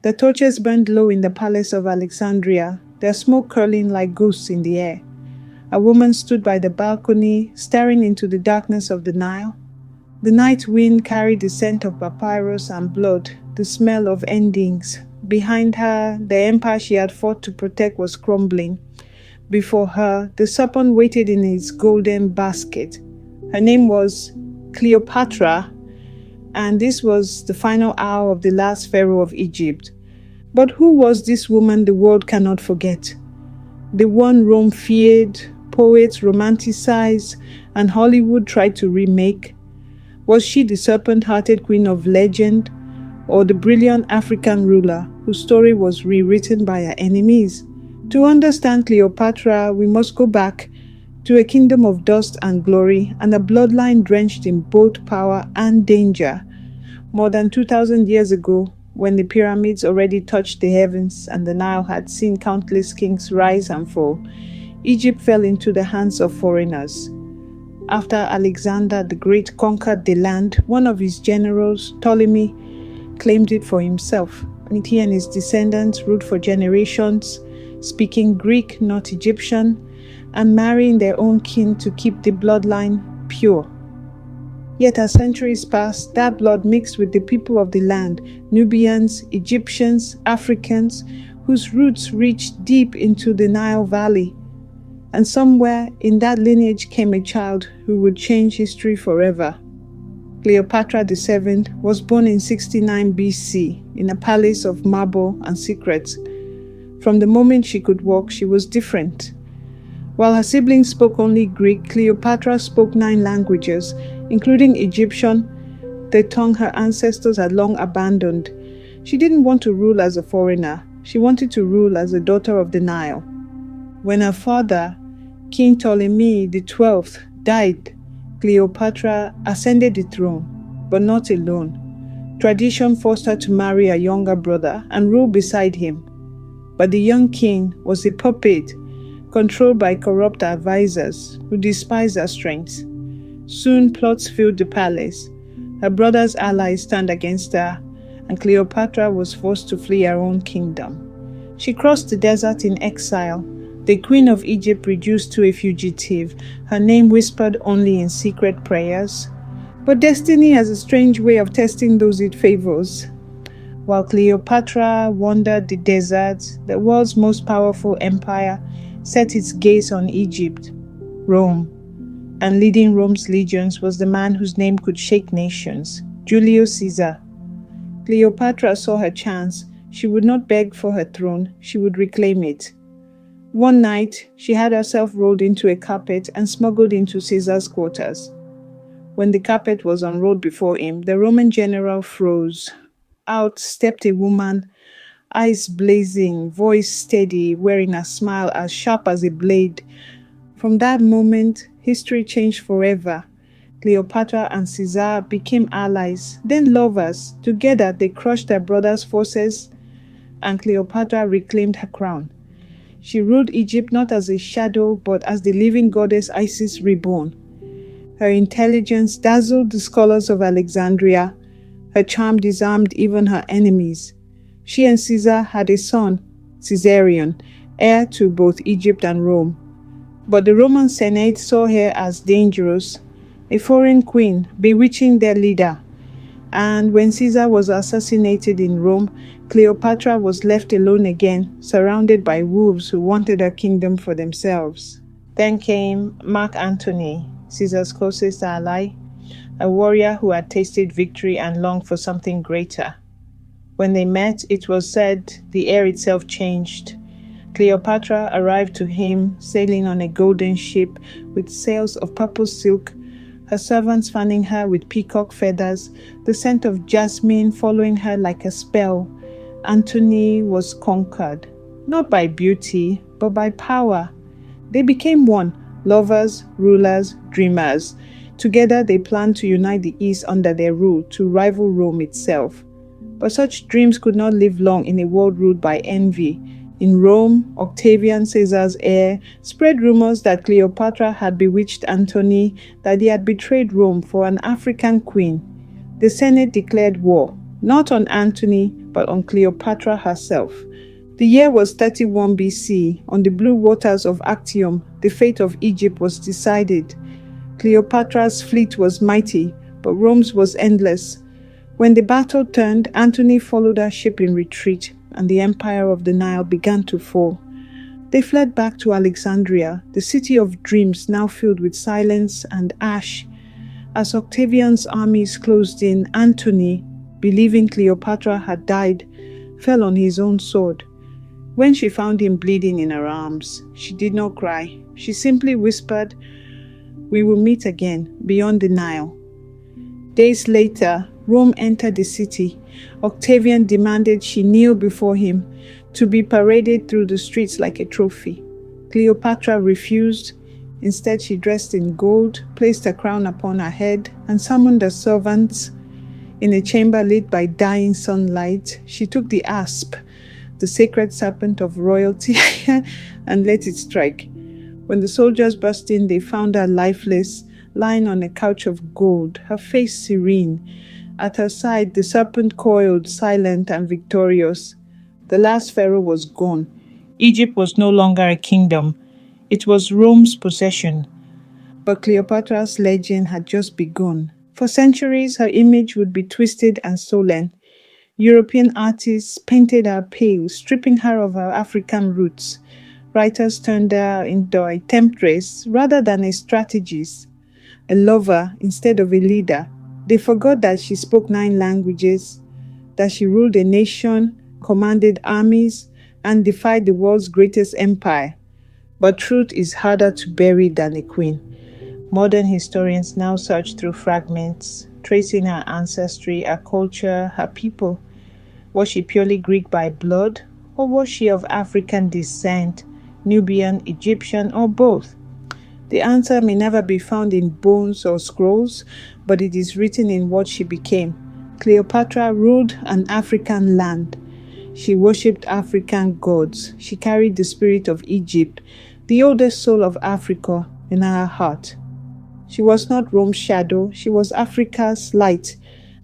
The torches burned low in the palace of Alexandria, their smoke curling like ghosts in the air. A woman stood by the balcony, staring into the darkness of the Nile. The night wind carried the scent of papyrus and blood, the smell of endings. Behind her, the empire she had fought to protect was crumbling. Before her, the serpent waited in its golden basket. Her name was Cleopatra, and this was the final hour of the last pharaoh of Egypt. But who was this woman the world cannot forget? The one Rome feared, poets romanticized, and Hollywood tried to remake? Was she the serpent-hearted queen of legend, or the brilliant African ruler whose story was rewritten by her enemies? To understand Cleopatra, we must go back to a kingdom of dust and glory and a bloodline drenched in both power and danger. More than 2,000 years ago, when the pyramids already touched the heavens and the Nile had seen countless kings rise and fall, Egypt fell into the hands of foreigners. After Alexander the Great conquered the land, one of his generals, Ptolemy, claimed it for himself, and he and his descendants ruled for generations, speaking Greek, not Egyptian, and marrying their own kin to keep the bloodline pure. Yet as centuries passed, that blood mixed with the people of the land, Nubians, Egyptians, Africans, whose roots reached deep into the Nile Valley. And somewhere in that lineage came a child who would change history forever. Cleopatra VII was born in 69 BC in a palace of marble and secrets. From the moment she could walk, she was different. While her siblings spoke only Greek, Cleopatra spoke 9 languages, including Egyptian, the tongue her ancestors had long abandoned. She didn't want to rule as a foreigner. She wanted to rule as a daughter of the Nile. When her father, King Ptolemy XII, died, Cleopatra ascended the throne, but not alone. Tradition forced her to marry a younger brother and rule beside him. But the young king was a puppet, controlled by corrupt advisors who despised her strength. Soon plots filled the palace. Her brother's allies turned against her, and Cleopatra was forced to flee her own kingdom. She crossed the desert in exile, the queen of Egypt reduced to a fugitive, her name whispered only in secret prayers. But destiny has a strange way of testing those it favors. While Cleopatra wandered the deserts, the world's most powerful empire set its gaze on Egypt, Rome. And leading Rome's legions was the man whose name could shake nations, Julius Caesar. Cleopatra saw her chance. She would not beg for her throne, she would reclaim it. One night, she had herself rolled into a carpet and smuggled into Caesar's quarters. When the carpet was unrolled before him, the Roman general froze. Out stepped a woman, eyes blazing, voice steady, wearing a smile as sharp as a blade. From that moment, history changed forever. Cleopatra and Caesar became allies, then lovers. Together, they crushed their brother's forces, and Cleopatra reclaimed her crown. She ruled Egypt not as a shadow, but as the living goddess Isis reborn. Her intelligence dazzled the scholars of Alexandria. Her charm disarmed even her enemies. She and Caesar had a son, Caesarion, heir to both Egypt and Rome. But the Roman Senate saw her as dangerous, a foreign queen, bewitching their leader. And when Caesar was assassinated in Rome, Cleopatra was left alone again, surrounded by wolves who wanted her kingdom for themselves. Then came Mark Antony, Caesar's closest ally, a warrior who had tasted victory and longed for something greater. When they met, it was said the air itself changed. Cleopatra arrived to him, sailing on a golden ship with sails of purple silk, her servants fanning her with peacock feathers, the scent of jasmine following her like a spell. Antony was conquered, not by beauty, but by power. They became one, lovers, rulers, dreamers. Together they planned to unite the East under their rule, to rival Rome itself. But such dreams could not live long in a world ruled by envy. In Rome, Octavian, Caesar's heir, spread rumors that Cleopatra had bewitched Antony, that he had betrayed Rome for an African queen. The Senate declared war, not on Antony, but on Cleopatra herself. The year was 31 BC. On the blue waters of Actium, the fate of Egypt was decided. Cleopatra's fleet was mighty, but Rome's was endless. When the battle turned, Antony followed her ship in retreat, and the empire of the Nile began to fall. They fled back to Alexandria, the city of dreams now filled with silence and ash. As Octavian's armies closed in, Antony, believing Cleopatra had died, fell on his own sword. When she found him bleeding in her arms, she did not cry. She simply whispered, "We will meet again, beyond the Nile." Days later, Rome entered the city. Octavian demanded she kneel before him, to be paraded through the streets like a trophy. Cleopatra refused. Instead, she dressed in gold, placed a crown upon her head, and summoned her servants. In a chamber lit by dying sunlight, she took the asp, the sacred serpent of royalty, and let it strike. When the soldiers burst in, they found her lifeless, lying on a couch of gold, her face serene. At her side, the serpent coiled, silent and victorious. The last pharaoh was gone. Egypt was no longer a kingdom. It was Rome's possession. But Cleopatra's legend had just begun. For centuries, her image would be twisted and stolen. European artists painted her pale, stripping her of her African roots. Writers turned her into a temptress rather than a strategist, a lover instead of a leader. They forgot that she spoke 9 languages, that she ruled a nation, commanded armies, and defied the world's greatest empire. But truth is harder to bury than a queen. Modern historians now search through fragments, tracing her ancestry, her culture, her people. Was she purely Greek by blood, or was she of African descent, Nubian, Egyptian, or both? The answer may never be found in bones or scrolls, but it is written in what she became. Cleopatra ruled an African land. She worshipped African gods. She carried the spirit of Egypt, the oldest soul of Africa, in her heart. She was not Rome's shadow, she was Africa's light.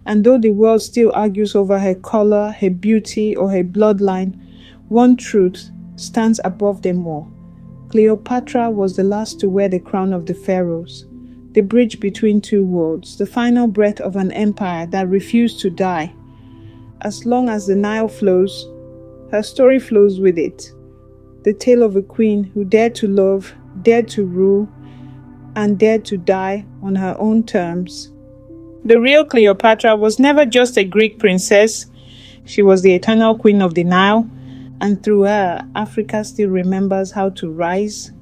And though the world still argues over her color, her beauty, or her bloodline, one truth stands above them all. Cleopatra was the last to wear the crown of the pharaohs, the bridge between two worlds, the final breath of an empire that refused to die. As long as the Nile flows, her story flows with it. The tale of a queen who dared to love, dared to rule, and dared to die on her own terms. The real Cleopatra was never just a Greek princess. She was the eternal queen of the Nile, and through her, Africa still remembers how to rise,